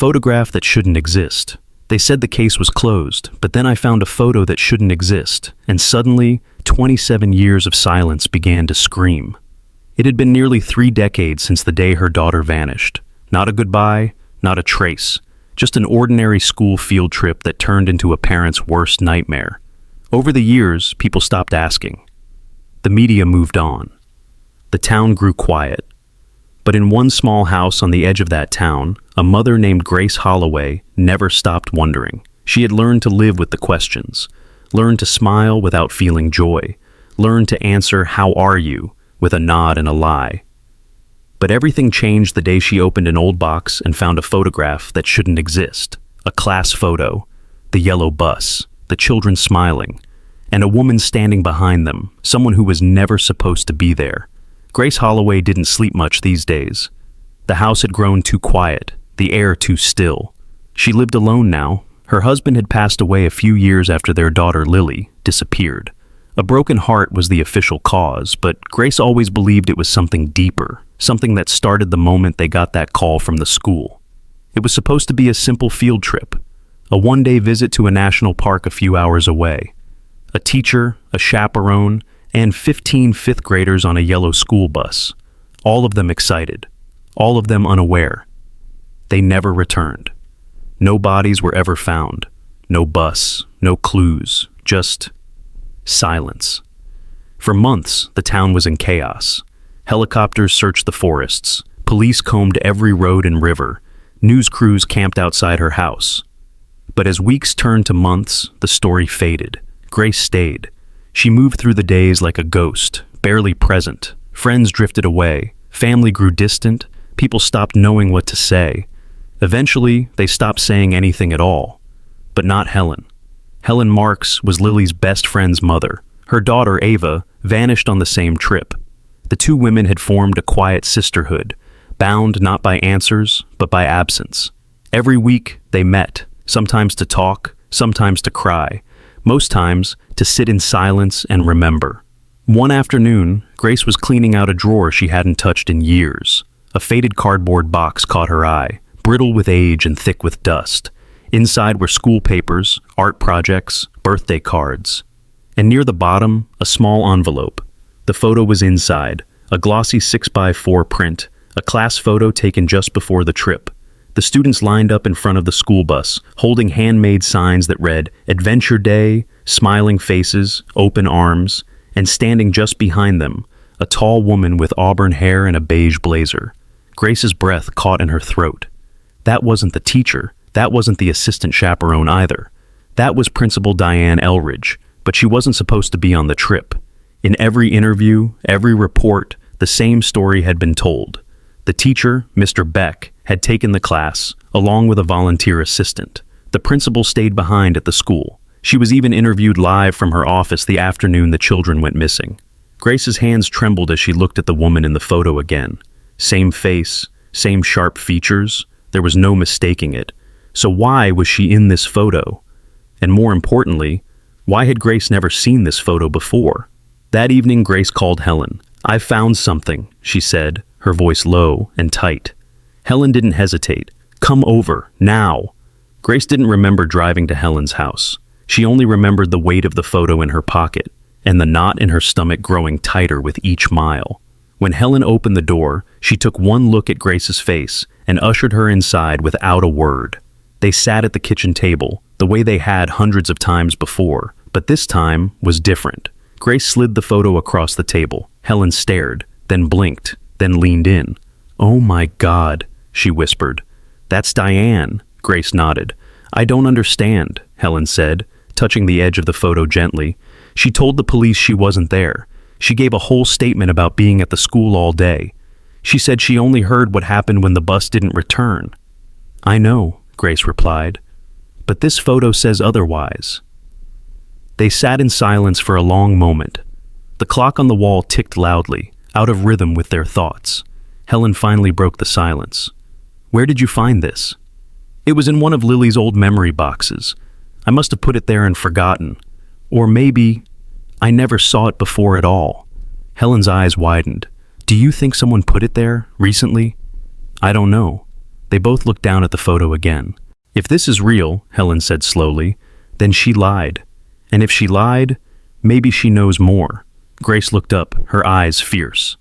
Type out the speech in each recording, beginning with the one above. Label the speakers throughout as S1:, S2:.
S1: photograph that shouldn't exist. They said the case was closed, but then I found a photo that shouldn't exist, and suddenly, 27 years of silence began to scream. It had been nearly 3 decades since the day her daughter vanished. Not a goodbye, not a trace, just an ordinary school field trip that turned into a parent's worst nightmare. Over the years, people stopped asking. The media moved on. The town grew quiet. But in one small house on the edge of that town, a mother named Grace Holloway never stopped wondering. She had learned to live with the questions, learned to smile without feeling joy, learned to answer "How are you?" with a nod and a lie. But everything changed the day she opened an old box and found a photograph that shouldn't exist. A class photo, the yellow bus, the children smiling, and a woman standing behind them, someone who was never supposed to be there. Grace Holloway didn't sleep much these days. The house had grown too quiet, the air too still. She lived alone now. Her husband had passed away a few years after their daughter Lily disappeared. A broken heart was the official cause, but Grace always believed it was something deeper, something that started the moment they got that call from the school. It was supposed to be a simple field trip, a one-day visit to a national park a few hours away. A teacher, a chaperone, and 15 fifth graders on a yellow school bus, all of them excited, all of them unaware. They never returned. No bodies were ever found, no bus, no clues, just silence. For months, the town was in chaos. Helicopters searched the forests, police combed every road and river, news crews camped outside her house. But as weeks turned to months, the story faded. Grace stayed. She moved through the days like a ghost, barely present. Friends drifted away, family grew distant, people stopped knowing what to say. Eventually, they stopped saying anything at all. But not Helen. Helen Marks was Lily's best friend's mother. Her daughter, Ava, vanished on the same trip. The two women had formed a quiet sisterhood, bound not by answers, but by absence. Every week, they met, sometimes to talk, sometimes to cry, most times to sit in silence and remember. One afternoon, Grace was cleaning out a drawer she hadn't touched in years. A faded cardboard box caught her eye, brittle with age and thick with dust. Inside were school papers, art projects, birthday cards. And near the bottom, a small envelope. The photo was inside, a glossy 6x4 print, a class photo taken just before the trip. The students lined up in front of the school bus, holding handmade signs that read Adventure Day, smiling faces, open arms, and standing just behind them, a tall woman with auburn hair and a beige blazer. Grace's breath caught in her throat. That wasn't the teacher. That wasn't the assistant chaperone either. That was Principal Diane Elridge, but she wasn't supposed to be on the trip. In every interview, every report, the same story had been told. The teacher, Mr. Beck, had taken the class, along with a volunteer assistant. The principal stayed behind at the school. She was even interviewed live from her office the afternoon the children went missing. Grace's hands trembled as she looked at the woman in the photo again. Same face, same sharp features. There was no mistaking it. So why was she in this photo? And more importantly, why had Grace never seen this photo before? That evening, Grace called Helen. "I've found something," she said, her voice low and tight. Helen didn't hesitate. "Come over, now." Grace didn't remember driving to Helen's house. She only remembered the weight of the photo in her pocket, and the knot in her stomach growing tighter with each mile. When Helen opened the door, she took one look at Grace's face and ushered her inside without a word. They sat at the kitchen table, the way they had hundreds of times before, but this time was different. Grace slid the photo across the table. Helen stared, then blinked, then leaned in. "Oh my God," she whispered. "That's Diane," Grace nodded. "I don't understand," Helen said, touching the edge of the photo gently. "She told the police she wasn't there. She gave a whole statement about being at the school all day. She said she only heard what happened when the bus didn't return." "I know," Grace replied, "but this photo says otherwise." They sat in silence for a long moment. The clock on the wall ticked loudly, out of rhythm with their thoughts. Helen finally broke the silence. "Where did you find this?" "It was in one of Lily's old memory boxes. I must have put it there and forgotten. Or maybe I never saw it before at all." Helen's eyes widened. "Do you think someone put it there, recently?" "I don't know. They both looked down at the photo again. If this is real, Helen said slowly, then she lied. And if she lied, maybe she knows more. Grace looked up, her eyes fierce.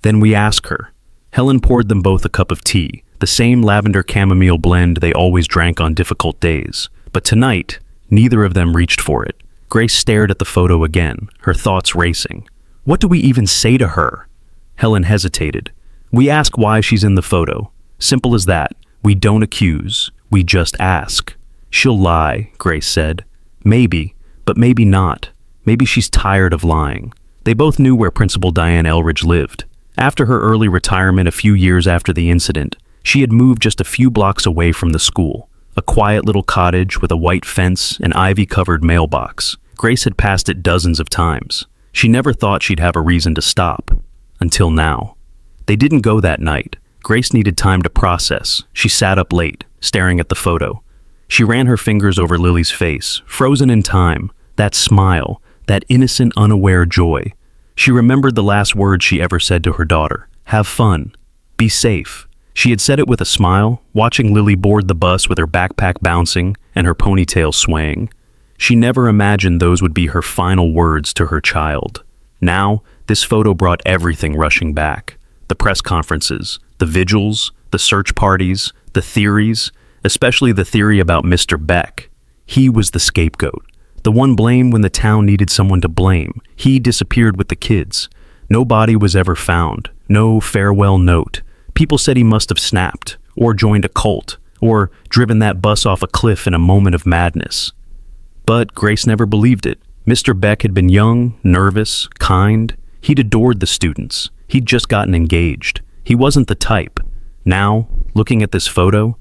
S1: Then we ask her. Helen poured them both a cup of tea, the same lavender chamomile blend they always drank on difficult days. But tonight, neither of them reached for it. Grace stared at the photo again, her thoughts racing. What do we even say to her? Helen hesitated. We ask why she's in the photo. Simple as that. We don't accuse. We just ask. She'll lie, Grace said. Maybe, but maybe not. Maybe she's tired of lying. They both knew where Principal Diane Elridge lived. After her early retirement a few years after the incident, she had moved just a few blocks away from the school. A quiet little cottage with a white fence and ivy-covered mailbox. Grace had passed it dozens of times. She never thought she'd have a reason to stop. Until now. They didn't go that night. Grace needed time to process. She sat up late, staring at the photo. She ran her fingers over Lily's face, frozen in time. That smile, that innocent, unaware joy. She remembered the last words she ever said to her daughter. Have fun. Be safe. She had said it with a smile, watching Lily board the bus with her backpack bouncing and her ponytail swaying. She never imagined those would be her final words to her child. Now, this photo brought everything rushing back. The press conferences, the vigils, the search parties, the theories, especially the theory about Mr. Beck. He was the scapegoat. The one blamed when the town needed someone to blame. He disappeared with the kids. No body was ever found. No farewell note. People said he must have snapped, or joined a cult, or driven that bus off a cliff in a moment of madness. But Grace never believed it. Mr. Beck had been young, nervous, kind. He'd adored the students. He'd just gotten engaged. He wasn't the type. Now, looking at this photo,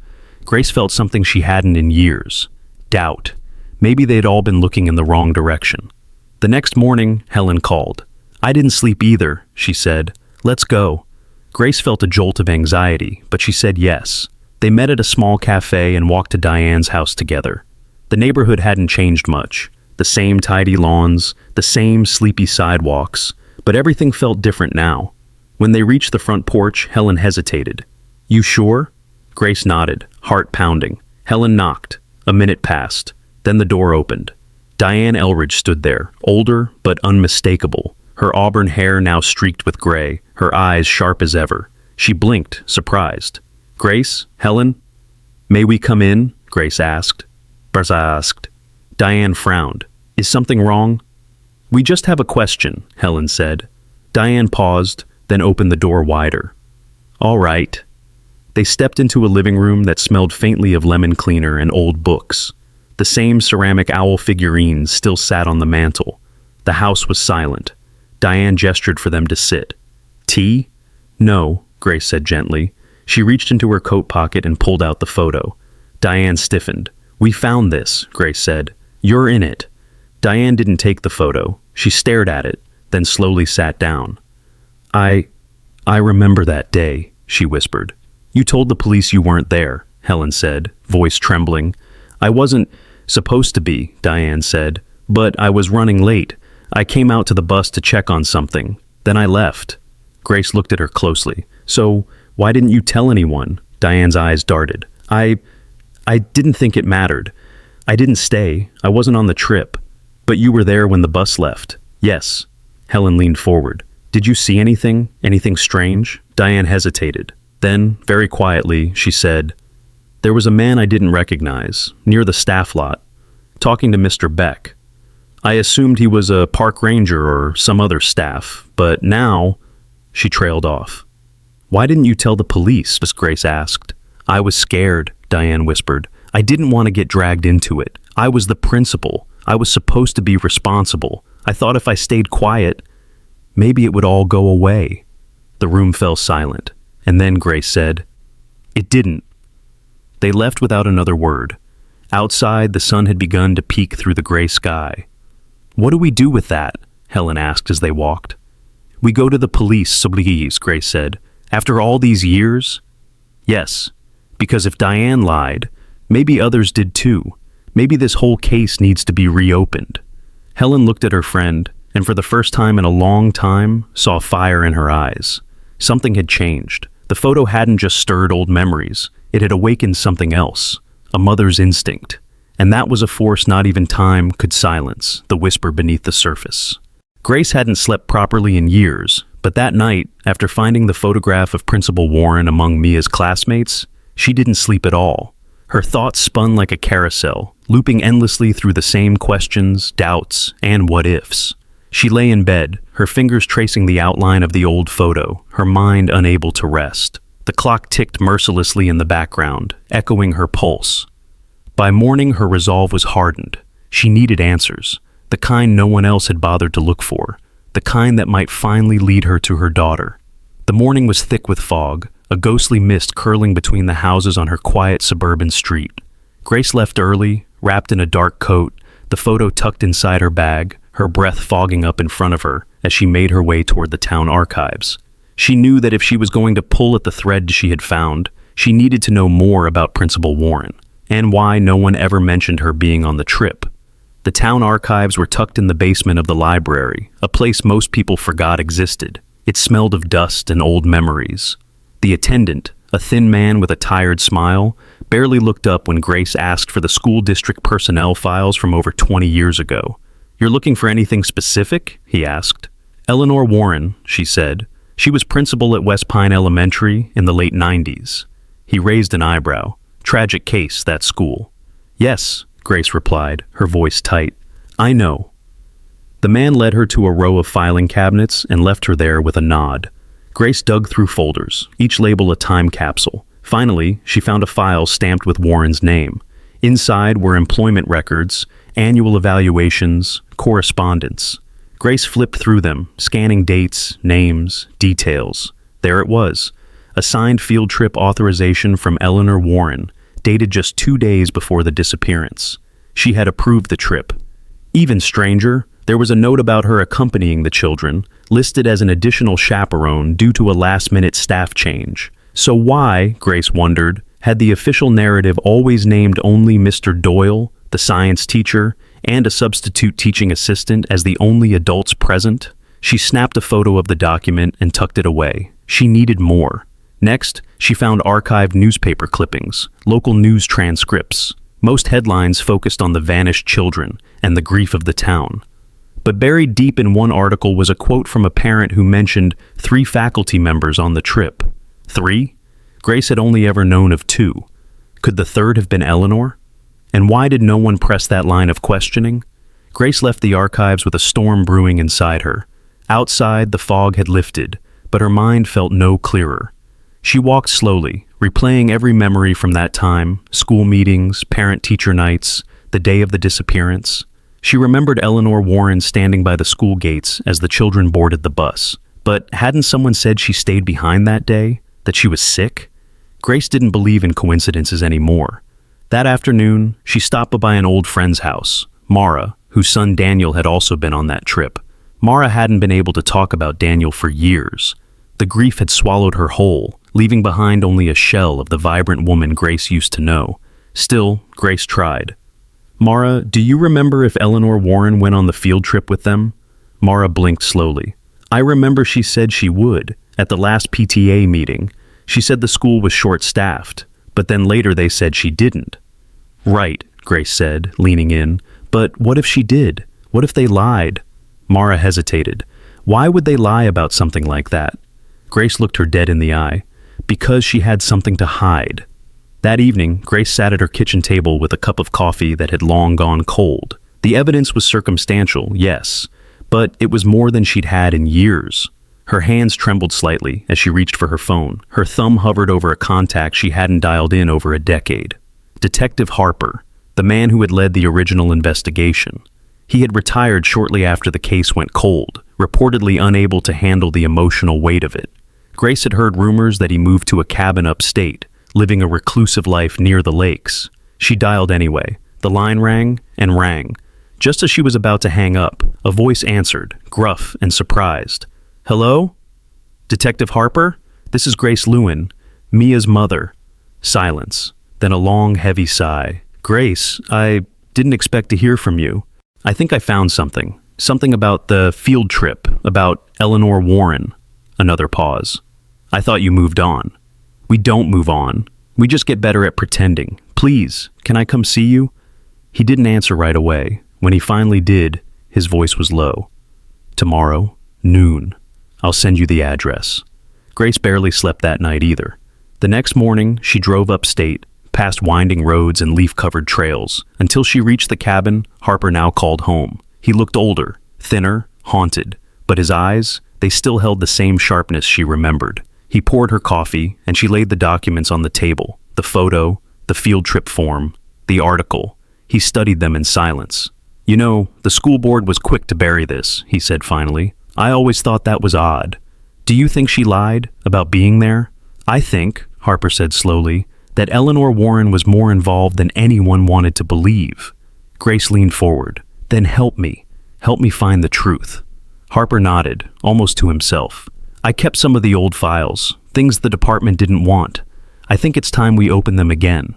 S1: Grace felt something she hadn't in years. Doubt. Maybe they'd all been looking in the wrong direction. The next morning, Helen called. I didn't sleep either, she said. Let's go. Grace felt a jolt of anxiety, but she said yes. They met at a small cafe and walked to Diane's house together. The neighborhood hadn't changed much. The same tidy lawns, the same sleepy sidewalks, but everything felt different now. When they reached the front porch, Helen hesitated. You sure? Grace nodded, heart pounding. Helen knocked. A minute passed. Then the door opened. Diane Elridge stood there, older but unmistakable, her auburn hair now streaked with gray, her eyes sharp as ever. She blinked, surprised. Grace? Helen? May we come in? Grace asked. Barza asked. Diane frowned. Is something wrong? We just have a question, Helen said. Diane paused, then opened the door wider. All right. They stepped into a living room that smelled faintly of lemon cleaner and old books. The same ceramic owl figurines still sat on the mantel. The house was silent. Diane gestured for them to sit. Tea? No, Grace said gently. She reached into her coat pocket and pulled out the photo. Diane stiffened. We found this, Grace said. You're in it. Diane didn't take the photo. She stared at it, then slowly sat down. I remember that day, she whispered. You told the police you weren't there, Helen said, voice trembling. I wasn't supposed to be, Diane said, but I was running late. I came out to the bus to check on something. Then I left. Grace looked at her closely. So, why didn't you tell anyone? Diane's eyes darted. I didn't think it mattered. I didn't stay. I wasn't on the trip. But you were there when the bus left. Yes. Helen leaned forward. Did you see anything? Anything strange? Diane hesitated. Then, very quietly, she said, There was a man I didn't recognize, near the staff lot, talking to Mr. Beck. I assumed he was a park ranger or some other staff, but now... She trailed off. Why didn't you tell the police? Grace asked. I was scared, Diane whispered. I didn't want to get dragged into it. I was the principal. I was supposed to be responsible. I thought if I stayed quiet, maybe it would all go away. The room fell silent, and then Grace said, It didn't. They left without another word. Outside, the sun had begun to peek through the gray sky. What do we do with that? Helen asked as they walked. We go to the police, please, Grace said. After all these years? Yes, because if Diane lied, maybe others did too. Maybe this whole case needs to be reopened. Helen looked at her friend, and for the first time in a long time, saw fire in her eyes. Something had changed. The photo hadn't just stirred old memories. It had awakened something else, a mother's instinct. And that was a force not even time could silence, the whisper beneath the surface. Grace hadn't slept properly in years, but that night, after finding the photograph of Principal Warren among Mia's classmates, she didn't sleep at all. Her thoughts spun like a carousel, looping endlessly through the same questions, doubts, and what-ifs. She lay in bed, her fingers tracing the outline of the old photo, her mind unable to rest. The clock ticked mercilessly in the background, echoing her pulse. By morning, her resolve was hardened. She needed answers, the kind no one else had bothered to look for, the kind that might finally lead her to her daughter. The morning was thick with fog, a ghostly mist curling between the houses on her quiet suburban street. Grace left early, wrapped in a dark coat, the photo tucked inside her bag, her breath fogging up in front of her as she made her way toward the town archives. She knew that if she was going to pull at the thread she had found, she needed to know more about Principal Warren, and why no one ever mentioned her being on the trip. The town archives were tucked in the basement of the library, a place most people forgot existed. It smelled of dust and old memories. The attendant, a thin man with a tired smile, barely looked up when Grace asked for the school district personnel files from over 20 years ago. "You're looking for anything specific?" he asked. "Eleanor Warren," she said. "She was principal at West Pine Elementary in the late 90s. He raised an eyebrow. "Tragic case, that school." "Yes," Grace replied, her voice tight. "I know." The man led her to a row of filing cabinets and left her there with a nod. Grace dug through folders, each label a time capsule. Finally, she found a file stamped with Warren's name. Inside were employment records, annual evaluations, correspondence. Grace flipped through them, scanning dates, names, details. There it was, a signed field trip authorization from Eleanor Warren, dated just 2 days before the disappearance. She had approved the trip. Even stranger, there was a note about her accompanying the children, listed as an additional chaperone due to a last-minute staff change. So why, Grace wondered, had the official narrative always named only Mr. Doyle, the science teacher, and a substitute teaching assistant as the only adults present? She snapped a photo of the document and tucked it away. She needed more. Next, she found archived newspaper clippings, local news transcripts. Most headlines focused on the vanished children and the grief of the town. But buried deep in one article was a quote from a parent who mentioned 3 faculty members on the trip. 3? Grace had only ever known of 2. Could the third have been Eleanor? And why did no one press that line of questioning? Grace left the archives with a storm brewing inside her. Outside, the fog had lifted, but her mind felt no clearer. She walked slowly, replaying every memory from that time, school meetings, parent-teacher nights, the day of the disappearance. She remembered Eleanor Warren standing by the school gates as the children boarded the bus. But hadn't someone said she stayed behind that day? That she was sick? Grace didn't believe in coincidences anymore. That afternoon, she stopped by an old friend's house, Mara, whose son Daniel had also been on that trip. Mara hadn't been able to talk about Daniel for years. The grief had swallowed her whole, leaving behind only a shell of the vibrant woman Grace used to know. Still, Grace tried. "Mara, do you remember if Eleanor Warren went on the field trip with them?" Mara blinked slowly. "I remember she said she would, at the last PTA meeting. She said the school was short-staffed, but then later they said she didn't." "Right," Grace said, leaning in. "But what if she did? What if they lied?" Mara hesitated. Why would they lie about something like that? Grace looked her dead in the eye. Because she had something to hide. That evening, Grace sat at her kitchen table with a cup of coffee that had long gone cold. The evidence was circumstantial, yes, but it was more than she'd had in years. Her hands trembled slightly as she reached for her phone. Her thumb hovered over a contact she hadn't dialed in over a decade. Detective Harper, the man who had led the original investigation. He had retired shortly after the case went cold, reportedly unable to handle the emotional weight of it. Grace had heard rumors that he moved to a cabin upstate, living a reclusive life near the lakes. She dialed anyway. The line rang and rang. Just as she was about to hang up, a voice answered, gruff and surprised. "Hello? Detective Harper? This is Grace Lewin, Mia's mother." Silence, then a long, heavy sigh. "Grace, I didn't expect to hear from you. I think I found something. Something about the field trip, about Eleanor Warren." Another pause. "I thought you moved on." "We don't move on. We just get better at pretending. Please, can I come see you? He didn't answer right away. When he finally did, his voice was low. Tomorrow, noon. I'll send you the address. Grace barely slept that night either. The next morning, she drove upstate, past winding roads and leaf-covered trails, until she reached the cabin Harper now called home. He looked older, thinner, haunted, but his eyes, they still held the same sharpness she remembered. He poured her coffee, and she laid the documents on the table, the photo, the field trip form, the article. He studied them in silence. You know, the school board was quick to bury this, he said finally. I always thought that was odd. Do you think she lied about being there? I think, Harper said slowly, that Eleanor Warren was more involved than anyone wanted to believe. Grace leaned forward. Then help me. Help me find the truth. Harper nodded, almost to himself. I kept some of the old files, things the department didn't want. I think it's time we open them again.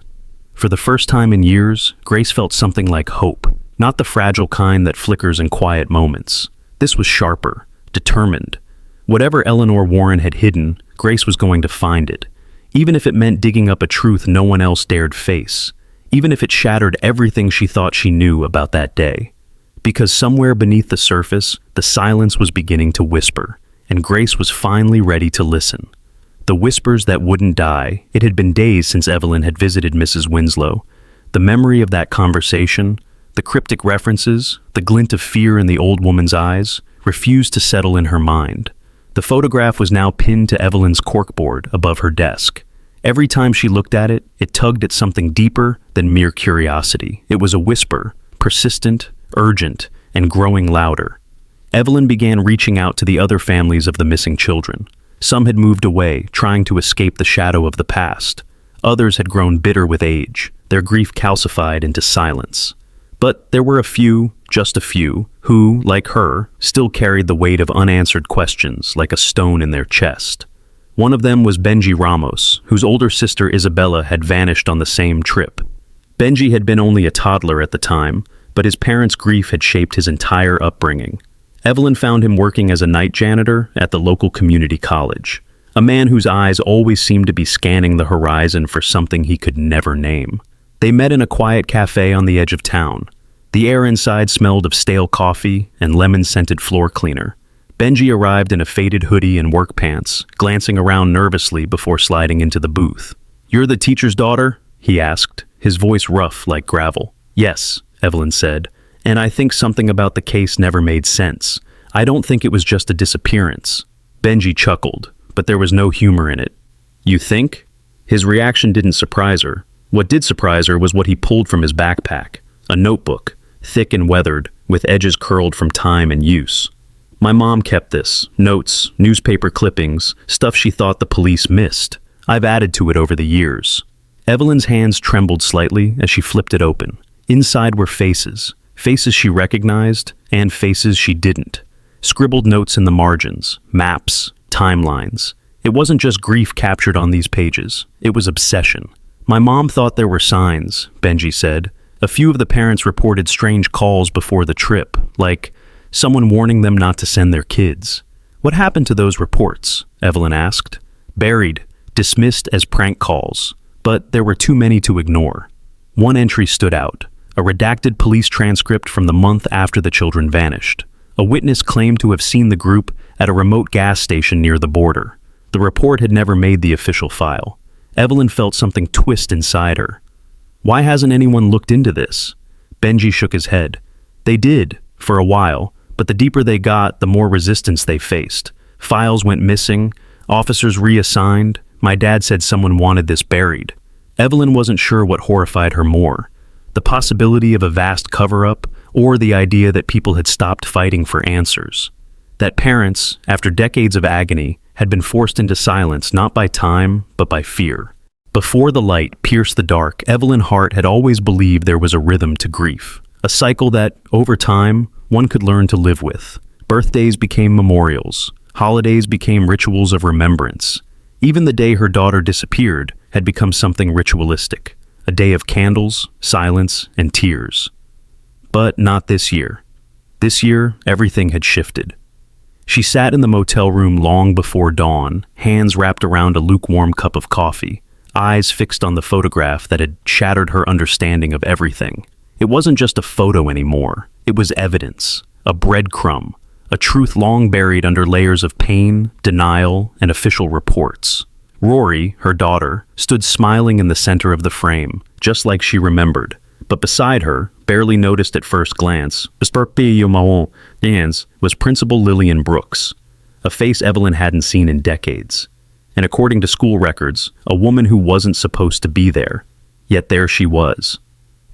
S1: For the first time in years, Grace felt something like hope, not the fragile kind that flickers in quiet moments. This was sharper, determined. Whatever Eleanor Warren had hidden, Grace was going to find it, even if it meant digging up a truth no one else dared face, even if it shattered everything she thought she knew about that day. Because somewhere beneath the surface, the silence was beginning to whisper, and Grace was finally ready to listen. The whispers that wouldn't die. It had been days since Evelyn had visited Mrs. Winslow. The memory of that conversation, the cryptic references, the glint of fear in the old woman's eyes, refused to settle in her mind. The photograph was now pinned to Evelyn's corkboard above her desk. Every time she looked at it, it tugged at something deeper than mere curiosity. It was a whisper, persistent, urgent, and growing louder. Evelyn began reaching out to the other families of the missing children. Some had moved away, trying to escape the shadow of the past. Others had grown bitter with age, their grief calcified into silence. But there were a few, just a few, who, like her, still carried the weight of unanswered questions like a stone in their chest. One of them was Benji Ramos, whose older sister Isabella had vanished on the same trip. Benji had been only a toddler at the time, but his parents' grief had shaped his entire upbringing. Evelyn found him working as a night janitor at the local community college, a man whose eyes always seemed to be scanning the horizon for something he could never name. They met in a quiet cafe on the edge of town. The air inside smelled of stale coffee and lemon-scented floor cleaner. Benji arrived in a faded hoodie and work pants, glancing around nervously before sliding into the booth. "You're the teacher's daughter?" he asked, his voice rough like gravel. "Yes," Evelyn said, "and I think something about the case never made sense. I don't think it was just a disappearance." Benji chuckled, but there was no humor in it. "You think?" His reaction didn't surprise her. What did surprise her was what he pulled from his backpack, a notebook, thick and weathered, with edges curled from time and use. "My mom kept this. Notes, newspaper clippings, stuff she thought the police missed. I've added to it over the years." Evelyn's hands trembled slightly as she flipped it open. Inside were faces. Faces she recognized, and faces she didn't. Scribbled notes in the margins, maps, timelines. It wasn't just grief captured on these pages. It was obsession. "My mom thought there were signs," Benji said. "A few of the parents reported strange calls before the trip, like someone warning them not to send their kids." "What happened to those reports?" Evelyn asked. "Buried, dismissed as prank calls. But there were too many to ignore." One entry stood out. A redacted police transcript from the month after the children vanished. A witness claimed to have seen the group at a remote gas station near the border. The report had never made the official file. Evelyn felt something twist inside her. "Why hasn't anyone looked into this?" Benji shook his head. "They did, for a while, but the deeper they got, the more resistance they faced. Files went missing, officers reassigned. My dad said someone wanted this buried." Evelyn wasn't sure what horrified her more, the possibility of a vast cover-up or the idea that people had stopped fighting for answers. That parents, after decades of agony, had been forced into silence not by time, but by fear. Before the light pierced the dark, Evelyn Hart had always believed there was a rhythm to grief, a cycle that, over time, one could learn to live with. Birthdays became memorials. Holidays became rituals of remembrance. Even the day her daughter disappeared had become something ritualistic, a day of candles, silence, and tears. But not this year. This year, everything had shifted. She sat in the motel room long before dawn, hands wrapped around a lukewarm cup of coffee, eyes fixed on the photograph that had shattered her understanding of everything. It wasn't just a photo anymore. It was evidence, a breadcrumb, a truth long buried under layers of pain, denial, and official reports. Rory, her daughter, stood smiling in the center of the frame, just like she remembered. But beside her, barely noticed at first glance, was Principal Lillian Brooks, a face Evelyn hadn't seen in decades. And according to school records, a woman who wasn't supposed to be there. Yet there she was.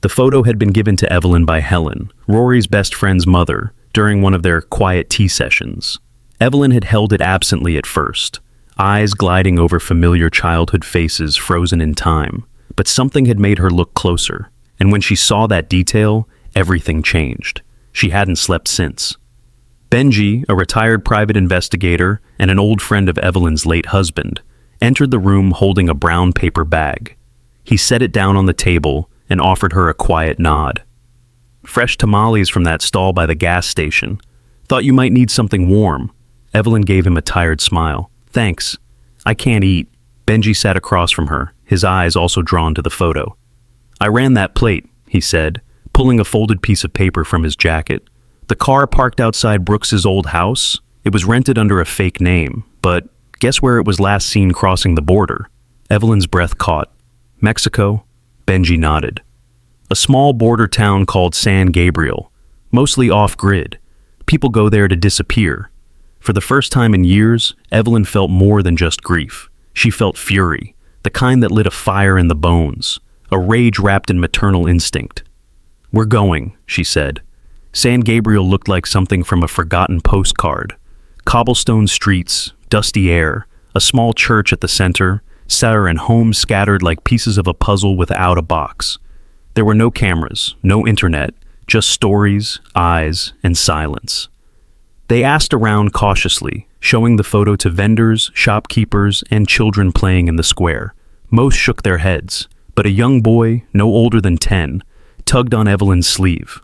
S1: The photo had been given to Evelyn by Helen, Rory's best friend's mother, during one of their quiet tea sessions. Evelyn had held it absently at first, eyes gliding over familiar childhood faces frozen in time. But something had made her look closer, and when she saw that detail, everything changed. She hadn't slept since. Benji, a retired private investigator and an old friend of Evelyn's late husband, entered the room holding a brown paper bag. He set it down on the table and offered her a quiet nod. "Fresh tamales from that stall by the gas station. Thought you might need something warm." Evelyn gave him a tired smile. "Thanks. I can't eat." Benji sat across from her, his eyes also drawn to the photo. "I ran that plate," he said, pulling a folded piece of paper from his jacket. "The car parked outside Brooks's old house. It was rented under a fake name, but guess where it was last seen crossing the border?" Evelyn's breath caught. "Mexico?" Benji nodded. "A small border town called San Gabriel, mostly off-grid. People go there to disappear." For the first time in years, Evelyn felt more than just grief. She felt fury, the kind that lit a fire in the bones, a rage wrapped in maternal instinct. "We're going," she said. San Gabriel looked like something from a forgotten postcard. Cobblestone streets, dusty air, a small church at the center, and homes scattered like pieces of a puzzle without a box. There were no cameras, no internet, just stories, eyes, and silence. They asked around cautiously, showing the photo to vendors, shopkeepers, and children playing in the square. Most shook their heads, but a young boy, no older than 10, tugged on Evelyn's sleeve.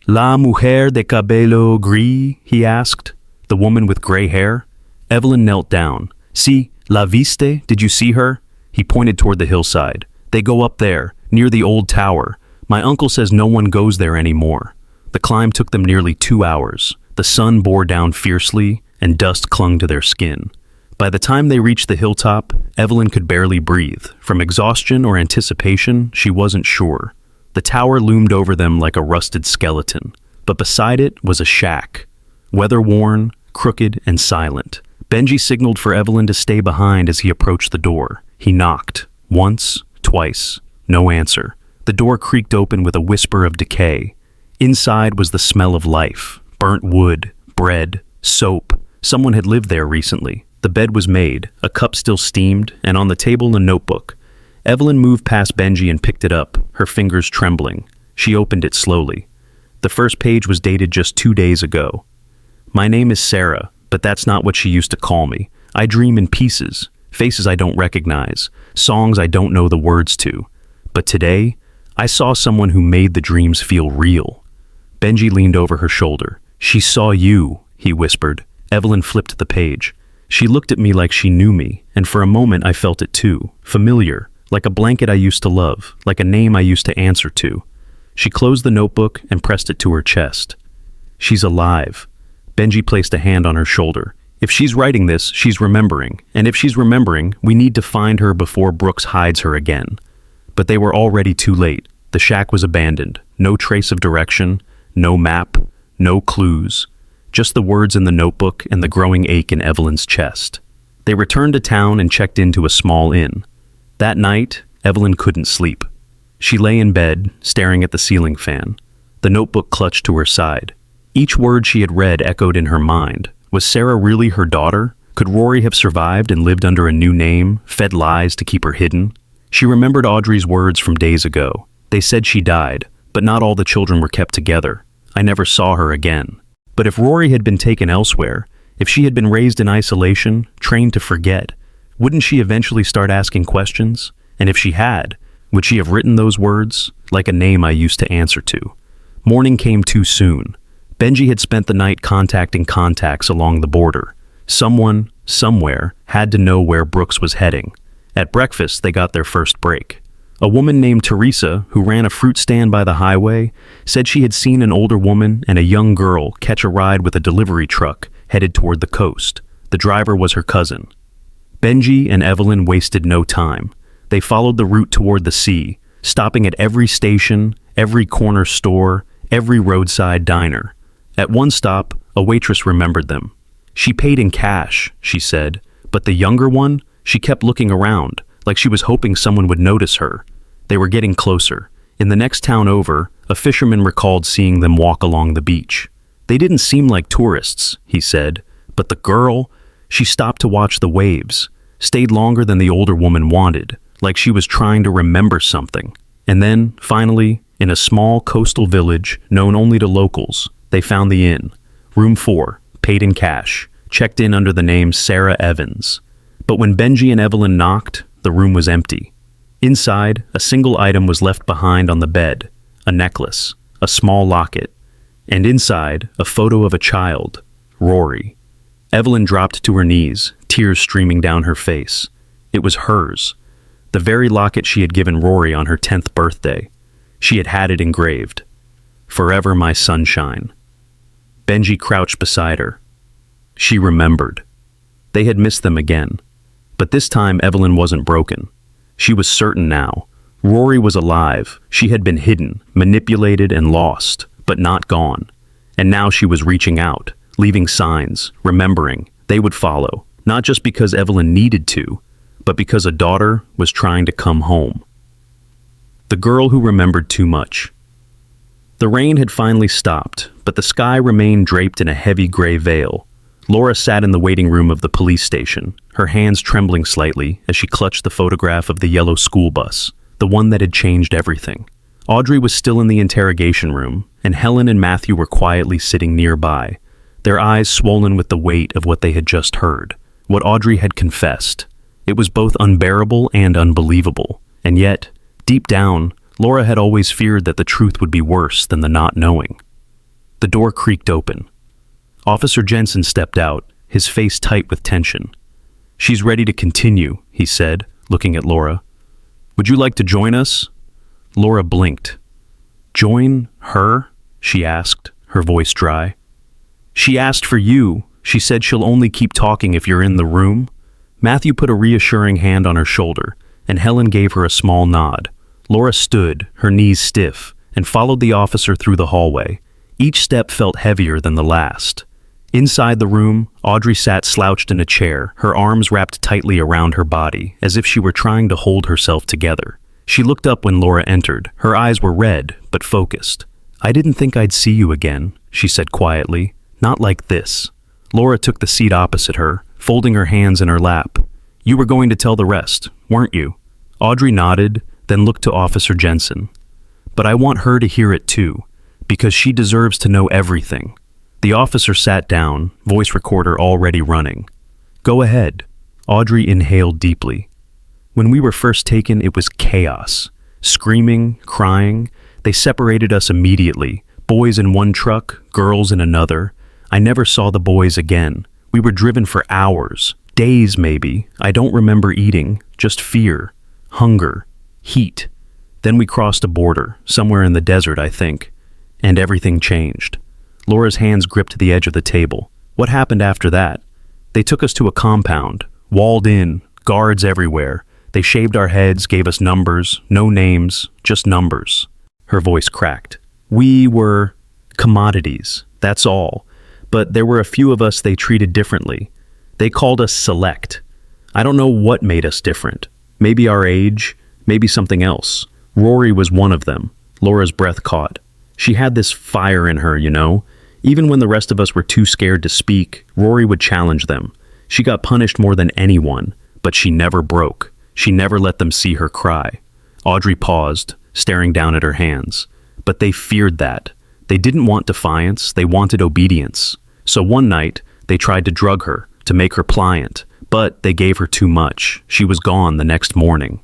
S1: "La mujer de cabello gris?" he asked. "The woman with gray hair?" Evelyn knelt down. "Si, la viste? Did you see her?" He pointed toward the hillside. "They go up there, near the old tower. My uncle says no one goes there anymore." The climb took them nearly 2 hours. The sun bore down fiercely, and dust clung to their skin. By the time they reached the hilltop, Evelyn could barely breathe. From exhaustion or anticipation, she wasn't sure. The tower loomed over them like a rusted skeleton, but beside it was a shack. Weather-worn, crooked, and silent. Benji signaled for Evelyn to stay behind as he approached the door. He knocked. Once, twice. No answer. The door creaked open with a whisper of decay. Inside was the smell of life. Burnt wood, bread, soap. Someone had lived there recently. The bed was made, a cup still steamed, and on the table a notebook. Evelyn moved past Benji and picked it up, her fingers trembling. She opened it slowly. The first page was dated just 2 days ago. "My name is Sarah, but that's not what she used to call me. I dream in pieces, faces I don't recognize, songs I don't know the words to. But today, I saw someone who made the dreams feel real." Benji leaned over her shoulder. "She saw you," he whispered. Evelyn flipped the page. She looked at me like she knew me, and for a moment I felt it too. Familiar, like a blanket I used to love, like a name I used to answer to. She closed the notebook and pressed it to her chest. "She's alive." Benji placed a hand on her shoulder. "If she's writing this, she's remembering. And if she's remembering, we need to find her before Brooks hides her again." But they were already too late. The shack was abandoned. No trace of direction, no map, no clues. Just the words in the notebook and the growing ache in Evelyn's chest. They returned to town and checked into a small inn. That night, Evelyn couldn't sleep. She lay in bed, staring at the ceiling fan, the notebook clutched to her side. Each word she had read echoed in her mind. Was Sarah really her daughter? Could Rory have survived and lived under a new name, fed lies to keep her hidden? She remembered Audrey's words from days ago. They said she died, but not all the children were kept together. I never saw her again. But if Rory had been taken elsewhere, if she had been raised in isolation, trained to forget, wouldn't she eventually start asking questions? And if she had, would she have written those words, like a name I used to answer to? Morning came too soon. Benji had spent the night contacting contacts along the border. Someone, somewhere, had to know where Brooks was heading. At breakfast, they got their first break. A woman named Teresa, who ran a fruit stand by the highway, said she had seen an older woman and a young girl catch a ride with a delivery truck headed toward the coast. The driver was her cousin. Benji and Evelyn wasted no time. They followed the route toward the sea, stopping at every station, every corner store, every roadside diner. At one stop, a waitress remembered them. She paid in cash, she said, but the younger one, she kept looking around, like she was hoping someone would notice her. They were getting closer. In the next town over, a fisherman recalled seeing them walk along the beach. They didn't seem like tourists, he said, but the girl, she stopped to watch the waves, stayed longer than the older woman wanted, like she was trying to remember something. And then, finally, in a small coastal village known only to locals, they found the inn. Room 4, paid in cash, checked in under the name Sarah Evans. But when Benji and Evelyn knocked, the room was empty. Inside, a single item was left behind on the bed, a necklace, a small locket, and inside, a photo of a child, Rory. Evelyn dropped to her knees, tears streaming down her face. It was hers, the very locket she had given Rory on her 10th birthday. She had had it engraved, "Forever my sunshine." Benji crouched beside her. She remembered. They had missed them again. But this time Evelyn wasn't broken. She was certain now. Rory was alive. She had been hidden, manipulated, and lost, but not gone. And now she was reaching out, leaving signs, remembering. They would follow, not just because Evelyn needed to, but because a daughter was trying to come home. The girl who remembered too much. The rain had finally stopped, but the sky remained draped in a heavy gray veil. Laura sat in the waiting room of the police station, her hands trembling slightly as she clutched the photograph of the yellow school bus, the one that had changed everything. Audrey was still in the interrogation room, and Helen and Matthew were quietly sitting nearby, their eyes swollen with the weight of what they had just heard, what Audrey had confessed. It was both unbearable and unbelievable, and yet, deep down, Laura had always feared that the truth would be worse than the not knowing. The door creaked open. Officer Jensen stepped out, his face tight with tension. "She's ready to continue," he said, looking at Laura. "Would you like to join us?" Laura blinked. "Join her?" she asked, her voice dry. "She asked for you. She said she'll only keep talking if you're in the room." Matthew put a reassuring hand on her shoulder, and Helen gave her a small nod. Laura stood, her knees stiff, and followed the officer through the hallway. Each step felt heavier than the last. Inside the room, Audrey sat slouched in a chair, her arms wrapped tightly around her body, as if she were trying to hold herself together. She looked up when Laura entered. Her eyes were red, but focused. "I didn't think I'd see you again," she said quietly. "Not like this." Laura took the seat opposite her, folding her hands in her lap. "You were going to tell the rest, weren't you?" Audrey nodded, then looked to Officer Jensen. "But I want her to hear it too, because she deserves to know everything." The officer sat down, voice recorder already running. "Go ahead." Audrey inhaled deeply. "When we were first taken, it was chaos. Screaming, crying. They separated us immediately. Boys in one truck, girls in another. I never saw the boys again. We were driven for hours, days maybe. I don't remember eating, just fear, hunger, heat. Then we crossed a border, somewhere in the desert, I think. And everything changed." Laura's hands gripped the edge of the table. "What happened after that?" "They took us to a compound, walled in, guards everywhere. They shaved our heads, gave us numbers, no names, just numbers." Her voice cracked. "We were commodities, that's all. But there were a few of us they treated differently. They called us select. I don't know what made us different. Maybe our age, maybe something else. Rory was one of them." Laura's breath caught. She had this fire in her, you know. Even when the rest of us were too scared to speak, Rory would challenge them. She got punished more than anyone, but she never broke. She never let them see her cry. Audrey paused, staring down at her hands. But they feared that. They didn't want defiance, they wanted obedience. So one night, they tried to drug her, to make her pliant, but they gave her too much. She was gone the next morning.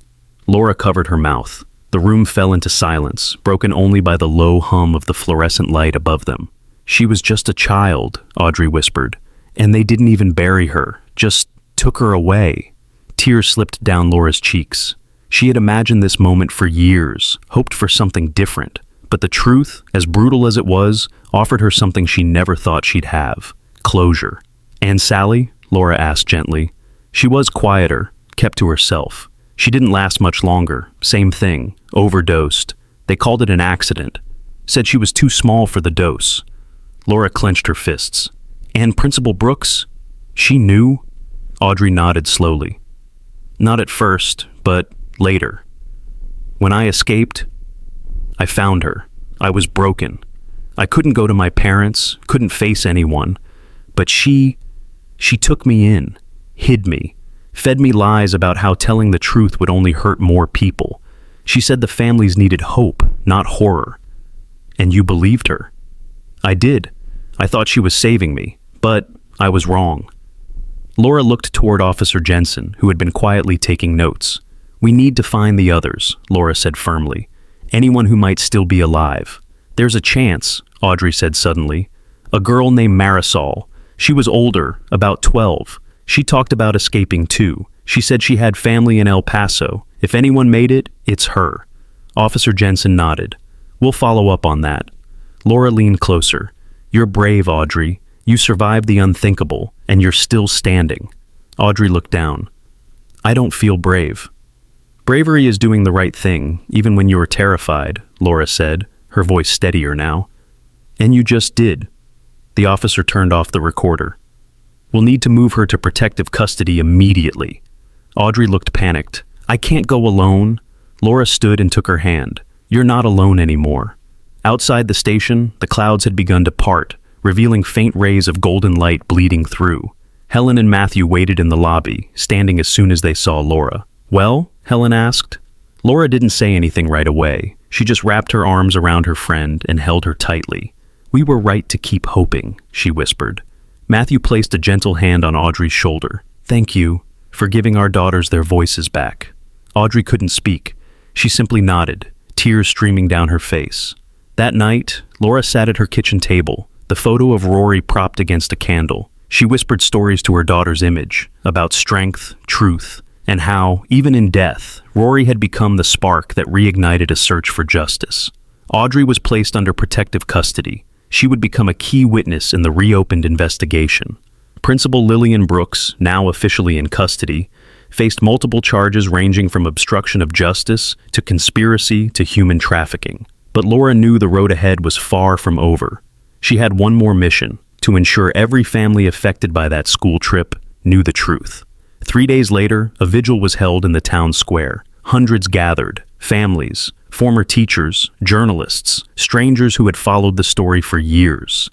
S1: Laura covered her mouth. The room fell into silence, broken only by the low hum of the fluorescent light above them. "She was just a child," Audrey whispered, "and they didn't even bury her, just took her away. Tears slipped down Laura's cheeks. She had imagined this moment for years, hoped for something different. But the truth, as brutal as it was, offered her something she never thought she'd have: closure. "And Sally?" Laura asked gently. She was quieter, kept to herself. She didn't last much longer. Same thing, overdosed. They called it an accident. Said she was too small for the dose. Laura clenched her fists. "And Principal Brooks? She knew?" Audrey nodded slowly. "Not at first, but later. When I escaped, I found her. I was broken. I couldn't go to my parents, couldn't face anyone. But she took me in, hid me, fed me lies about how telling the truth would only hurt more people. She said the families needed hope, not horror. And you believed her." "I did. I thought she was saving me, but I was wrong." Laura looked toward Officer Jensen, who had been quietly taking notes. "We need to find the others," Laura said firmly. "Anyone who might still be alive." "There's a chance," Audrey said suddenly. "A girl named Marisol. She was older, about 12. She talked about escaping too. She said she had family in El Paso. If anyone made it, it's her." Officer Jensen nodded. "We'll follow up on that." Laura leaned closer. "You're brave, Audrey. You survived the unthinkable, and you're still standing." Audrey looked down. "I don't feel brave." "Bravery is doing the right thing, even when you are terrified," Laura said, her voice steadier now. "And you just did." The officer turned off the recorder. "We'll need to move her to protective custody immediately." Audrey looked panicked. "I can't go alone." Laura stood and took her hand. "You're not alone anymore." Outside the station, the clouds had begun to part, revealing faint rays of golden light bleeding through. Helen and Matthew waited in the lobby, standing as soon as they saw Laura. "Well?" Helen asked. Laura didn't say anything right away. She just wrapped her arms around her friend and held her tightly. "We were right to keep hoping," she whispered. Matthew placed a gentle hand on Audrey's shoulder. "Thank you for giving our daughters their voices back." Audrey couldn't speak. She simply nodded, tears streaming down her face. That night, Laura sat at her kitchen table, the photo of Rory propped against a candle. She whispered stories to her daughter's image, about strength, truth, and how, even in death, Rory had become the spark that reignited a search for justice. Audrey was placed under protective custody. She would become a key witness in the reopened investigation. Principal Lillian Brooks, now officially in custody, faced multiple charges ranging from obstruction of justice to conspiracy to human trafficking. But Laura knew the road ahead was far from over. She had one more mission: to ensure every family affected by that school trip knew the truth. 3 days later, a vigil was held in the town square. Hundreds gathered: families, former teachers, journalists, strangers who had followed the story for years.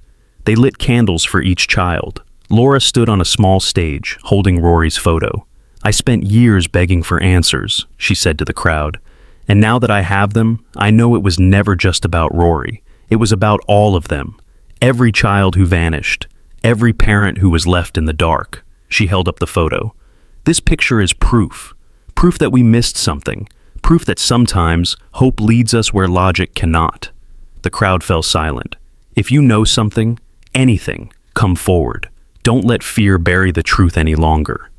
S1: They lit candles for each child. Laura stood on a small stage, holding Rory's photo. "I spent years begging for answers," she said to the crowd. "And now that I have them, I know it was never just about Rory. It was about all of them. Every child who vanished. Every parent who was left in the dark." She held up the photo. "This picture is proof. Proof that we missed something. Proof that sometimes hope leads us where logic cannot." The crowd fell silent. "If you know something, anything, come forward. Don't let fear bury the truth any longer."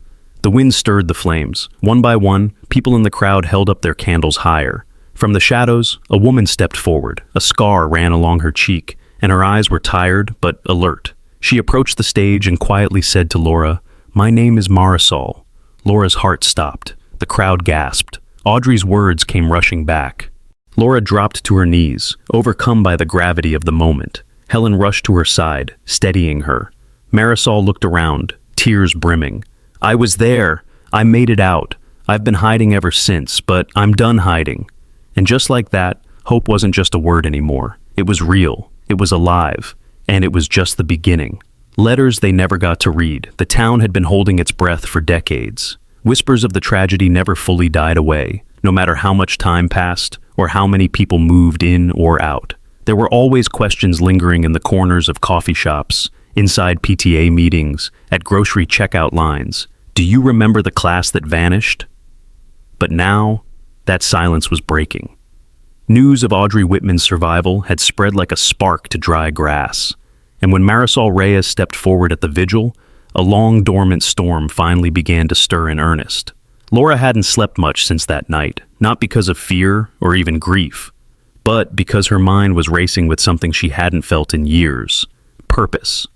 S1: The wind stirred the flames. One by one, people in the crowd held up their candles higher. From the shadows, a woman stepped forward. A scar ran along her cheek, and her eyes were tired but alert. She approached the stage and quietly said to Laura, "My name is Marisol." Laura's heart stopped. The crowd gasped. Audrey's words came rushing back. Laura dropped to her knees, overcome by the gravity of the moment. Helen rushed to her side, steadying her. Marisol looked around, tears brimming. "I was there. I made it out. I've been hiding ever since, but I'm done hiding." And just like that, hope wasn't just a word anymore. It was real. It was alive. And it was just the beginning. Letters they never got to read. The town had been holding its breath for decades. Whispers of the tragedy never fully died away, no matter how much time passed or how many people moved in or out. There were always questions lingering in the corners of coffee shops, inside PTA meetings, at grocery checkout lines. Do you remember the class that vanished? But now, that silence was breaking. News of Audrey Whitman's survival had spread like a spark to dry grass. And when Marisol Reyes stepped forward at the vigil, a long dormant storm finally began to stir in earnest. Laura hadn't slept much since that night, not because of fear or even grief, but because her mind was racing with something she hadn't felt in years: purpose.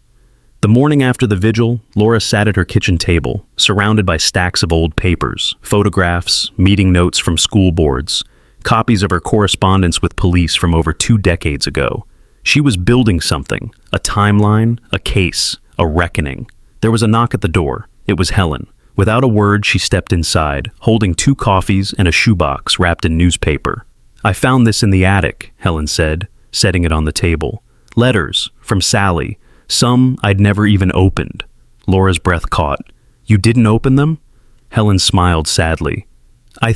S1: The morning after the vigil, Laura sat at her kitchen table, surrounded by stacks of old papers, photographs, meeting notes from school boards, copies of her correspondence with police from over 2 decades ago. She was building something: a timeline, a case, a reckoning. There was a knock at the door. It was Helen. Without a word, she stepped inside, holding 2 coffees and a shoebox wrapped in newspaper. "I found this in the attic," Helen said, setting it on the table. "Letters from Sally. Some I'd never even opened." Laura's breath caught. "You didn't open them?" Helen smiled sadly. I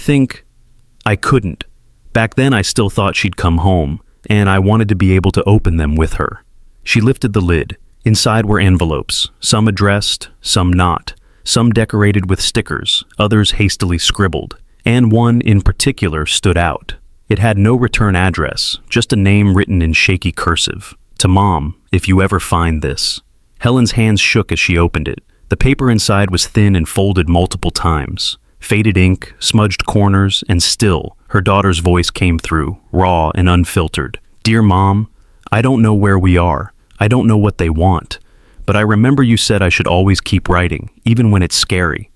S1: couldn't. Back then I still thought she'd come home, and I wanted to be able to open them with her." She lifted the lid. Inside were envelopes, some addressed, some not, some decorated with stickers, others hastily scribbled, and one in particular stood out. It had no return address, just a name written in shaky cursive. "To Mom, if you ever find this." Helen's hands shook as she opened it. The paper inside was thin and folded multiple times. Faded ink, smudged corners, and still, her daughter's voice came through, raw and unfiltered. "Dear Mom, I don't know where we are. I don't know what they want. But I remember you said I should always keep writing, even when it's scary.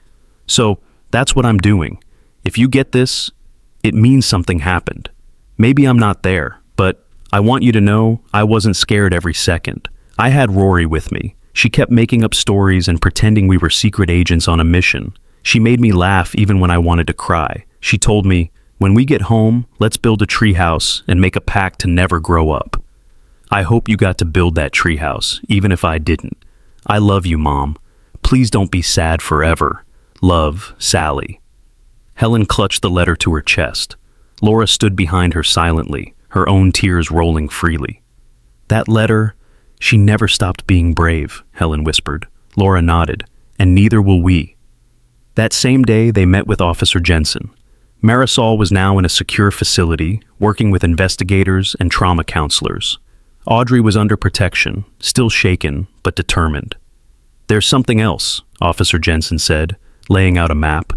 S1: So, that's what I'm doing. If you get this, it means something happened. Maybe I'm not there, but I want you to know I wasn't scared every second. I had Rory with me. She kept making up stories and pretending we were secret agents on a mission. She made me laugh even when I wanted to cry. She told me, 'When we get home, let's build a treehouse and make a pact to never grow up.' I hope you got to build that treehouse, even if I didn't. I love you, Mom. Please don't be sad forever. Love, Sally." Helen clutched the letter to her chest. Laura stood behind her silently, her own tears rolling freely. "That letter, she never stopped being brave," Helen whispered. Laura nodded. "And neither will we." That same day, they met with Officer Jensen. Marisol was now in a secure facility, working with investigators and trauma counselors. Audrey was under protection, still shaken, but determined. "There's something else," Officer Jensen said, laying out a map.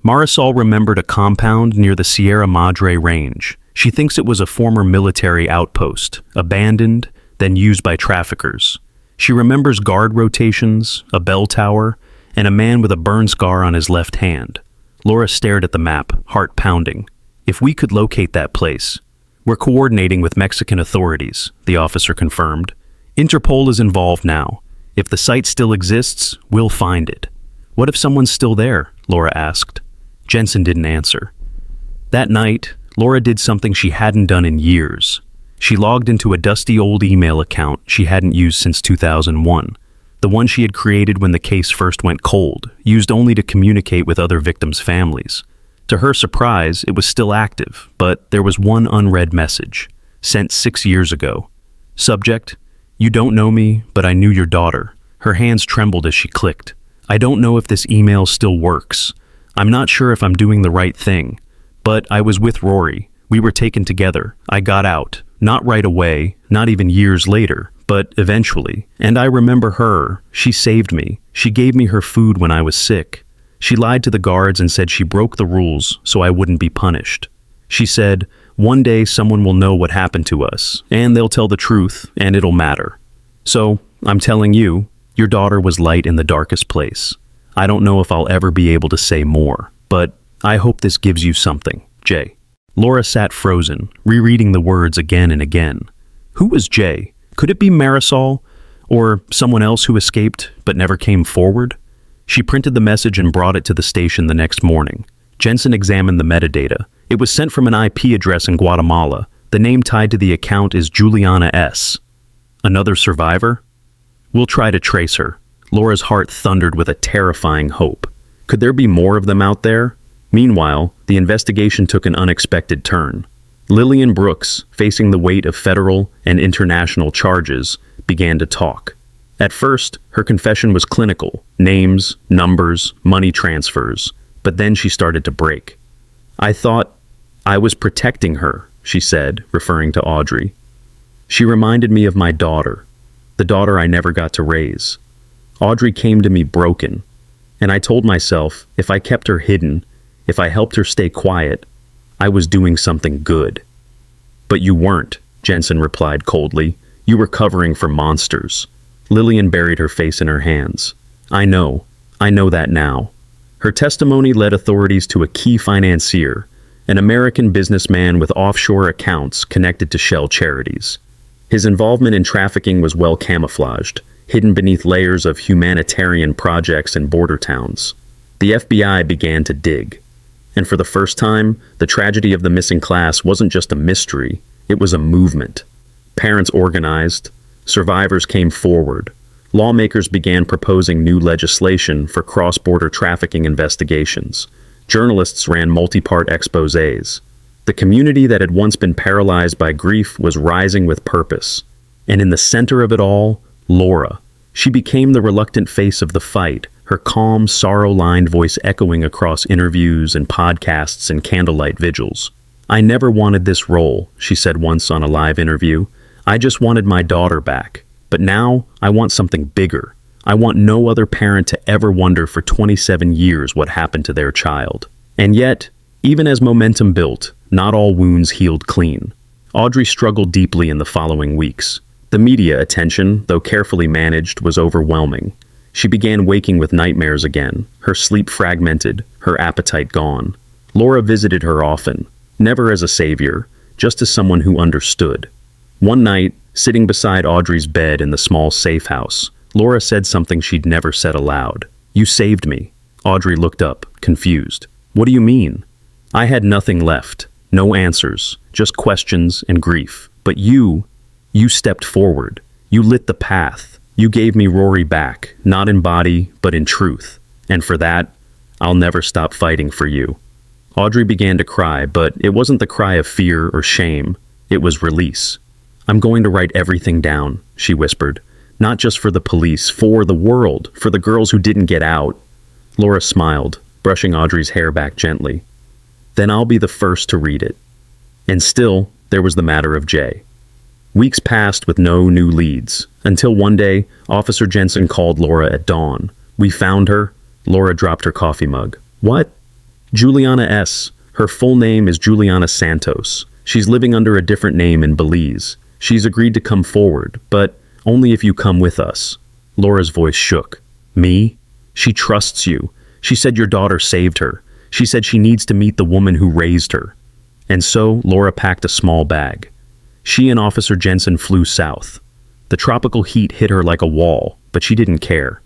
S1: Marisol remembered a compound near the Sierra Madre Range. She thinks it was a former military outpost, abandoned, then used by traffickers. She remembers guard rotations, a bell tower, and a man with a burn scar on his left hand. Laura stared at the map, heart pounding. "If we could locate that place." "We're coordinating with Mexican authorities," the officer confirmed. "Interpol is involved now. If the site still exists, we'll find it." "What if someone's still there?" Laura asked. Jensen didn't answer. That night, Laura did something she hadn't done in years. She logged into a dusty old email account she hadn't used since 2001, the one she had created when the case first went cold, used only to communicate with other victims' families. To her surprise, it was still active, but there was one unread message, sent 6 years ago. Subject: "You don't know me, but I knew your daughter." Her hands trembled as she clicked. "I don't know if this email still works. I'm not sure if I'm doing the right thing. But I was with Rory. We were taken together. I got out. Not right away, not even years later, but eventually. And I remember her. She saved me. She gave me her food when I was sick. She lied to the guards and said she broke the rules so I wouldn't be punished. She said, 'One day someone will know what happened to us, and they'll tell the truth, and it'll matter.' So, I'm telling you, your daughter was light in the darkest place. I don't know if I'll ever be able to say more, but I hope this gives you something, Jay." Laura sat frozen, rereading the words again and again. Who was Jay? Could it be Marisol? Or someone else who escaped but never came forward? She printed the message and brought it to the station the next morning. Jensen examined the metadata. It was sent from an IP address in Guatemala. The name tied to the account is Juliana S. Another survivor? "We'll try to trace her." Laura's heart thundered with a terrifying hope. Could there be more of them out there? Meanwhile, the investigation took an unexpected turn. Lillian Brooks, facing the weight of federal and international charges, began to talk. At first, her confession was clinical: names, numbers, money transfers. But then she started to break. "I thought I was protecting her," she said, referring to Audrey. "She reminded me of my daughter, the daughter I never got to raise. Audrey came to me broken, and I told myself if I kept her hidden, If I helped her stay quiet, I was doing something good. But you weren't, Jensen replied coldly. You were covering for monsters. Lillian buried her face in her hands. I know that now. Her testimony led authorities to a key financier, an American businessman with offshore accounts connected to shell charities. His involvement in trafficking was well camouflaged, hidden beneath layers of humanitarian projects in border towns. The FBI began to dig. And for the first time, the tragedy of the missing class wasn't just a mystery, it was a movement. Parents organized, survivors came forward. Lawmakers began proposing new legislation for cross-border trafficking investigations. Journalists ran multi-part exposés. The community that had once been paralyzed by grief was rising with purpose. And in the center of it all, Laura. She became the reluctant face of the fight, her calm, sorrow-lined voice echoing across interviews and podcasts and candlelight vigils. I never wanted this role, she said once on a live interview. I just wanted my daughter back. But now, I want something bigger. I want no other parent to ever wonder for 27 years what happened to their child. And yet, even as momentum built, not all wounds healed clean. Audrey struggled deeply in the following weeks. The media attention, though carefully managed, was overwhelming. She began waking with nightmares again, her sleep fragmented, her appetite gone. Laura visited her often, never as a savior, just as someone who understood. One night, sitting beside Audrey's bed in the small safe house, Laura said something she'd never said aloud. You saved me. Audrey looked up, confused. What do you mean? I had nothing left, no answers, just questions and grief. But you stepped forward. You lit the path. You gave me Rory back, not in body, but in truth. And for that, I'll never stop fighting for you. Audrey began to cry, but it wasn't the cry of fear or shame. It was release. I'm going to write everything down, she whispered. Not just for the police, for the world, for the girls who didn't get out. Laura smiled, brushing Audrey's hair back gently. Then I'll be the first to read it. And still, there was the matter of Jay. Weeks passed with no new leads, until one day, Officer Jensen called Laura at dawn. We found her. Laura dropped her coffee mug. What? Juliana S. Her full name is Juliana Santos. She's living under a different name in Belize. She's agreed to come forward, but only if you come with us. Laura's voice shook. Me? She trusts you. She said your daughter saved her. She said she needs to meet the woman who raised her. And so, Laura packed a small bag. She and Officer Jensen flew south. The tropical heat hit her like a wall, but she didn't care.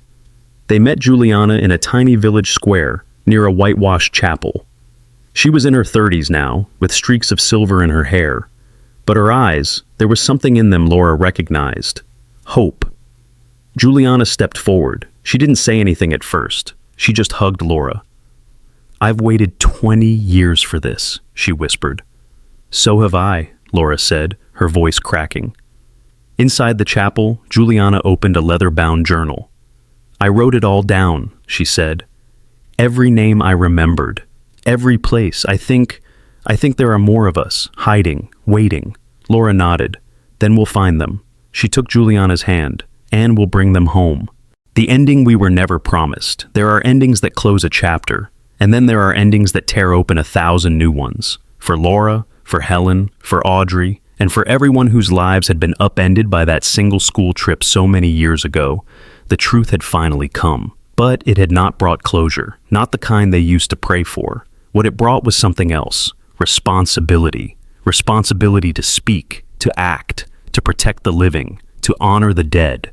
S1: They met Juliana in a tiny village square near a whitewashed chapel. She was in her 30s now, with streaks of silver in her hair. But her eyes, there was something in them Laura recognized. Hope. Juliana stepped forward. She didn't say anything at first. She just hugged Laura. I've waited 20 years for this, she whispered. So have I, Laura said, her voice cracking. Inside the chapel, Juliana opened a leather-bound journal. I wrote it all down, she said. Every name I remembered. Every place. I think there are more of us, hiding, waiting. Laura nodded. Then we'll find them. She took Juliana's hand. And we'll bring them home. The ending we were never promised. There are endings that close a chapter. And then there are endings that tear open 1,000 new ones. For Laura, for Helen, for Audrey, and for everyone whose lives had been upended by that single school trip so many years ago, the truth had finally come. But it had not brought closure, not the kind they used to pray for. What it brought was something else. Responsibility. Responsibility to speak, to act, to protect the living, to honor the dead.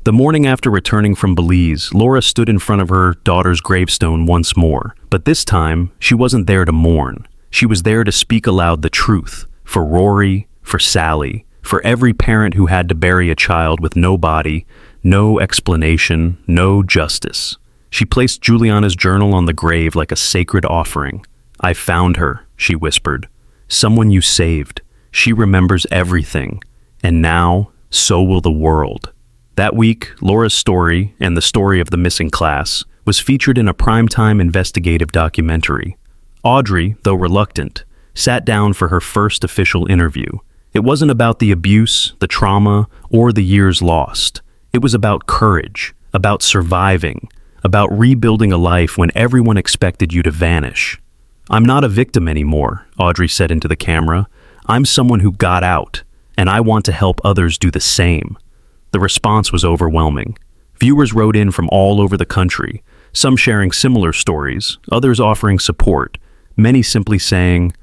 S1: The morning after returning from Belize, Laura stood in front of her daughter's gravestone once more. But this time, she wasn't there to mourn. She was there to speak aloud the truth. For Rory, for Sally, for every parent who had to bury a child with no body, no explanation, no justice. She placed Juliana's journal on the grave like a sacred offering. I found her, she whispered. Someone you saved. She remembers everything. And now, so will the world. That week, Laura's story, and the story of the missing class, was featured in a primetime investigative documentary. Audrey, though reluctant, sat down for her first official interview. It wasn't about the abuse, the trauma, or the years lost. It was about courage, about surviving, about rebuilding a life when everyone expected you to vanish. "I'm not a victim anymore," Audrey said into the camera. "I'm someone who got out, and I want to help others do the same." The response was overwhelming. Viewers wrote in from all over the country, some sharing similar stories, others offering support, many simply saying,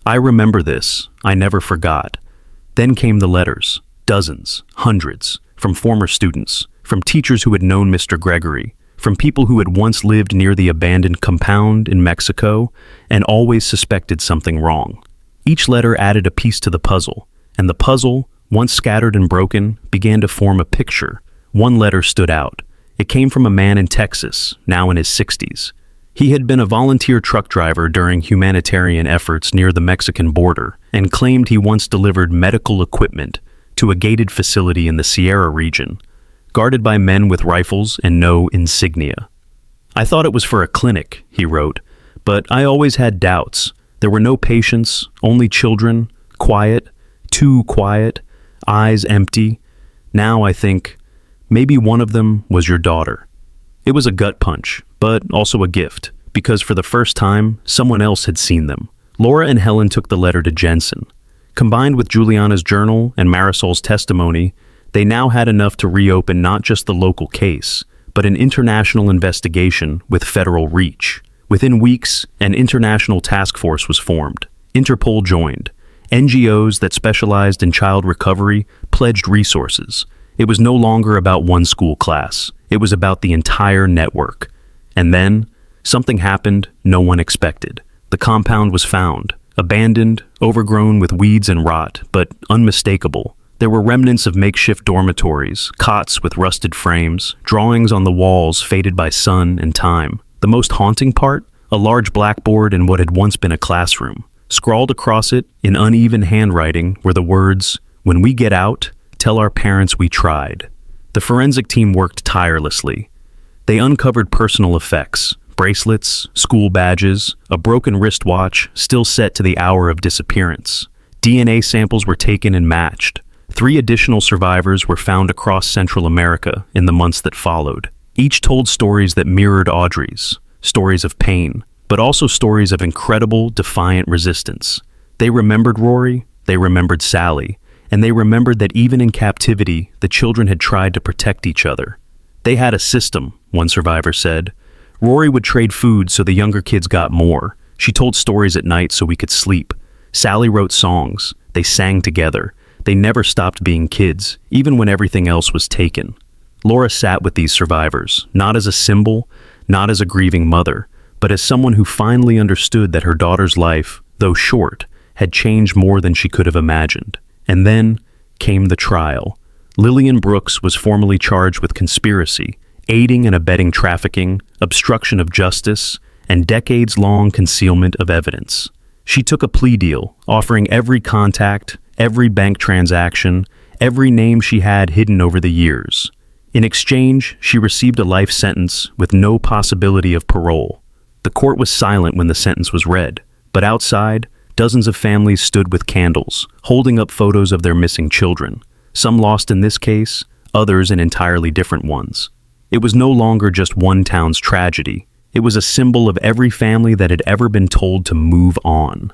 S1: "I remember this, I never forgot." Then came the letters, dozens, hundreds, from former students, from teachers who had known Mr. Gregory, from people who had once lived near the abandoned compound in Mexico and always suspected something wrong. Each letter added a piece to the puzzle, and the puzzle, once scattered and broken, began to form a picture. One letter stood out. It came from a man in Texas, now in his 60s. He had been a volunteer truck driver during humanitarian efforts near the Mexican border and claimed he once delivered medical equipment to a gated facility in the Sierra region, guarded by men with rifles and no insignia. "I thought it was for a clinic," he wrote, "but I always had doubts. There were no patients, only children, quiet, too quiet, eyes empty. Now I think, maybe one of them was your daughter." It was a gut punch, but also a gift, because for the first time, someone else had seen them. Laura and Helen took the letter to Jensen. Combined with Juliana's journal and Marisol's testimony, they now had enough to reopen not just the local case, but an international investigation with federal reach. Within weeks, an international task force was formed. Interpol joined. NGOs that specialized in child recovery pledged resources. It was no longer about one school class. It was about the entire network. And then, something happened no one expected. The compound was found, abandoned, overgrown with weeds and rot, but unmistakable. There were remnants of makeshift dormitories, cots with rusted frames, drawings on the walls faded by sun and time. The most haunting part? A large blackboard in what had once been a classroom. Scrawled across it, in uneven handwriting, were the words, "When we get out, tell our parents we tried." The forensic team worked tirelessly. They uncovered personal effects, bracelets, school badges, a broken wristwatch still set to the hour of disappearance. DNA samples were taken and matched. 3 additional survivors were found across Central America in the months that followed. Each told stories that mirrored Audrey's, stories of pain, but also stories of incredible, defiant resistance. They remembered Rory, they remembered Sally, and they remembered that even in captivity, the children had tried to protect each other. They had a system, one survivor said. Rory would trade food so the younger kids got more. She told stories at night so we could sleep. Sally wrote songs. They sang together. They never stopped being kids, even when everything else was taken. Laura sat with these survivors, not as a symbol, not as a grieving mother, but as someone who finally understood that her daughter's life, though short, had changed more than she could have imagined. And then came the trial. Lillian Brooks was formally charged with conspiracy, aiding and abetting trafficking, obstruction of justice, and decades-long concealment of evidence. She took a plea deal, offering every contact, every bank transaction, every name she had hidden over the years. In exchange, she received a life sentence with no possibility of parole. The court was silent when the sentence was read, but outside, dozens of families stood with candles, holding up photos of their missing children, some lost in this case, others in entirely different ones. It was no longer just one town's tragedy. It was a symbol of every family that had ever been told to move on.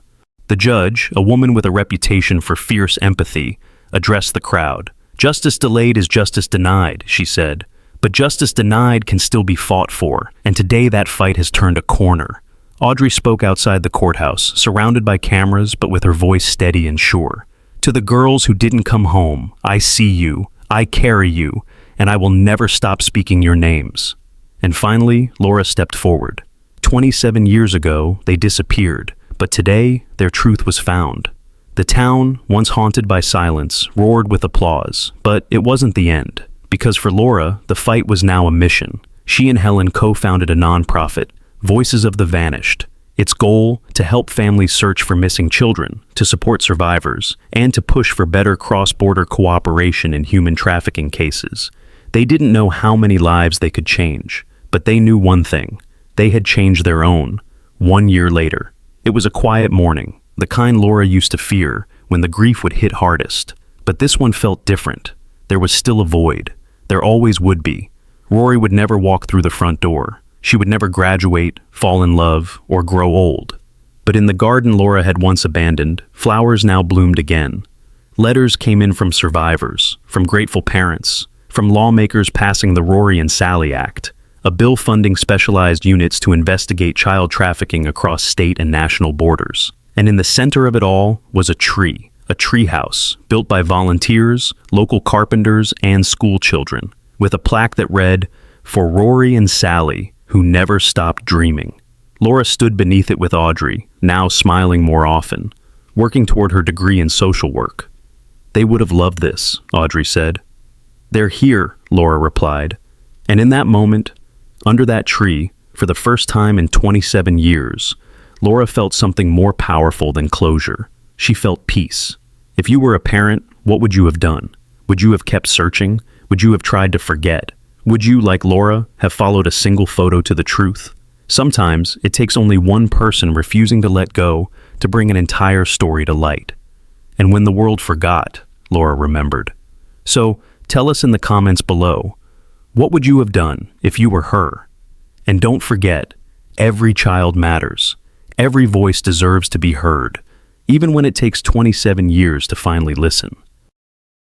S1: The judge, a woman with a reputation for fierce empathy, addressed the crowd. "Justice delayed is justice denied," she said. "But justice denied can still be fought for, and today that fight has turned a corner." Audrey spoke outside the courthouse, surrounded by cameras but with her voice steady and sure. "To the girls who didn't come home, I see you, I carry you, and I will never stop speaking your names." And finally, Laura stepped forward. 27 years ago, they disappeared, but today, their truth was found. The town, once haunted by silence, roared with applause, but it wasn't the end. Because for Laura, the fight was now a mission. She and Helen co-founded a nonprofit, Voices of the Vanished. Its goal, to help families search for missing children, to support survivors, and to push for better cross-border cooperation in human trafficking cases. They didn't know how many lives they could change, but they knew one thing. They had changed their own, 1 year later. It was a quiet morning, the kind Laura used to fear, when the grief would hit hardest. But this one felt different. There was still a void. There always would be. Rory would never walk through the front door. She would never graduate, fall in love, or grow old. But in the garden Laura had once abandoned, flowers now bloomed again. Letters came in from survivors, from grateful parents, from lawmakers passing the Rory and Sally Act, a bill funding specialized units to investigate child trafficking across state and national borders. And in the center of it all was a tree house built by volunteers, local carpenters, and school children, with a plaque that read, "For Rory and Sally, who never stopped dreaming." Laura stood beneath it with Audrey, now smiling more often, working toward her degree in social work. "They would have loved this," Audrey said. "They're here," Laura replied. And in that moment, under that tree, for the first time in 27 years, Laura felt something more powerful than closure. She felt peace. If you were a parent, what would you have done? Would you have kept searching? Would you have tried to forget? Would you, like Laura, have followed a single photo to the truth? Sometimes it takes only one person refusing to let go to bring an entire story to light. And when the world forgot, Laura remembered. So tell us in the comments below, what would you have done if you were her? And don't forget, every child matters. Every voice deserves to be heard, even when it takes 27 years to finally listen.